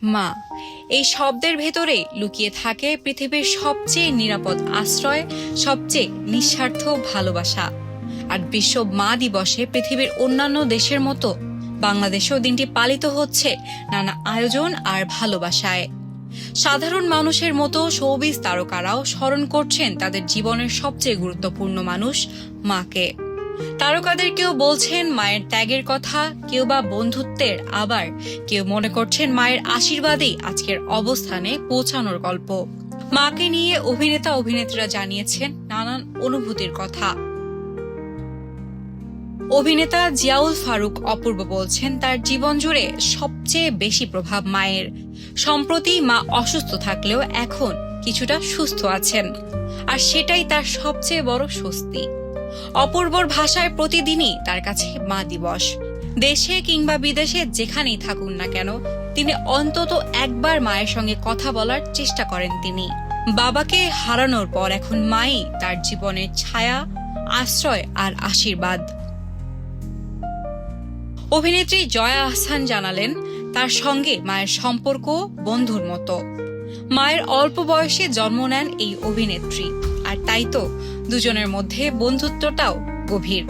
মা, এই শব্দের ভেতরে লুকিয়ে থাকে পৃথিবীর সবচেয়ে নিরাপদ আশ্রয়, সবচেয়ে নিঃস্বার্থ ভালোবাসা। আর বিশ্ব মা দিবসে পৃথিবীর অন্যান্য দেশের মতো বাংলাদেশেও দিনটি পালিত হচ্ছে নানা আয়োজন আর ভালোবাসায়। সাধারণ মানুষের মতো শোবিজ তারকারাও স্মরণ করছেন তাদের জীবনের সবচেয়ে গুরুত্বপূর্ণ মানুষ, মাকে। তারকাদের কেউ বলছেন মায়ের ত্যাগের কথা, কেউ বা বন্ধুত্বের, আবার কেউ মনে করছেন মায়ের আশীর্বাদেই আজকের অবস্থানে পৌঁছানোর গল্প। মাকে নিয়ে অভিনেতা অভিনেত্রীরা জানিয়েছেন নানান অনুভূতির কথা। অভিনেতা জিয়াউল ফারুক অপূর্ব বলছেন তার জীবন জুড়ে সবচেয়ে বেশি প্রভাব মায়ের। সম্প্রতি মা অসুস্থ থাকলেও এখন কিছুটা সুস্থ আছেন, আর সেটাই তার সবচেয়ে বড় স্বস্তি। অপূর্বর ভাষায় প্রতিদিনই তার কাছে মা দিবস। দেশে কিংবা বিদেশে যেখানেই থাকুন না কেন, তিনি অন্তত একবার মায়ের সঙ্গে কথা বলার চেষ্টা করেন। তিনি বাবাকে হারানোর পর এখন মাই তার জীবনের ছায়া, আশ্রয় আর আশীর্বাদ। অভিনেত্রী জয়া আহসান জানালেন তার সঙ্গে মায়ের সম্পর্ক বন্ধুর মতো। মায়ের অল্প বয়সে জন্ম নেন এই অভিনেত্রী, আর তাই তো দুজনের মধ্যে বন্ধুত্বটাও গভীর।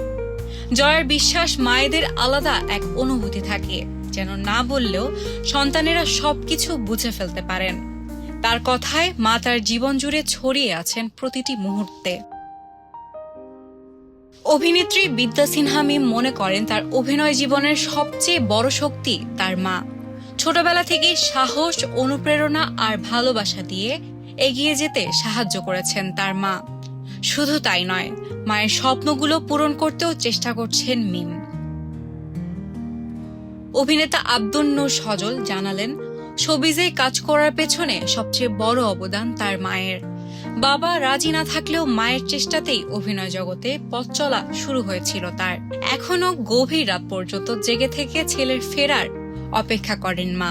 জয়ার বিশ্বাস মায়েদের আলাদা এক অনুভূতি থাকে, যেন না বললেও সন্তানেরা সবকিছু বুঝে ফেলতে পারেন। তার কথায় মা তার জীবন জুড়ে ছড়িয়ে আছেন প্রতিটি মুহূর্তে। অভিনেত্রী বিদ্যা সিনহা মিম মনে করেন তার অভিনয় জীবনের সবচেয়ে বড় শক্তি তার মা। ছোটবেলা থেকে সাহস, অনুপ্রেরণা আর ভালোবাসা দিয়ে এগিয়ে যেতে সাহায্য করেছেন তার মা। শুধু তাই নয়, মায়ের স্বপ্নগুলো পূরণ করতেও চেষ্টা করছেন মিম। অভিনেতা আব্দুন নূর সজল জানালেন শোবিজে কাজ করার পেছনে সবচেয়ে বড় অবদান তার মায়ের। বাবা রাজি না থাকলেও মায়ের চেষ্টাতেই অভিনয় জগতে পথ চলা শুরু হয়েছিল তার। এখনো গভীর রাত পর্যন্ত জেগে থেকে ছেলের ফেরার অপেক্ষা করেন মা।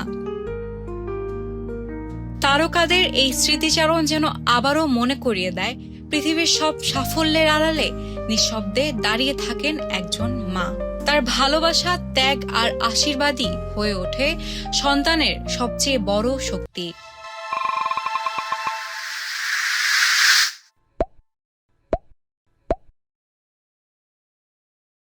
তারকাদের এই স্মৃতিচারণ যেন আবারও মনে করিয়ে দেয় পৃথিবীর সব সাফল্যের আড়ালে নিঃশব্দে দাঁড়িয়ে থাকেন একজন মা। তার ভালোবাসা, ত্যাগ আর আশীর্বাদই হয়ে ওঠে সন্তানের সবচেয়ে বড় শক্তি।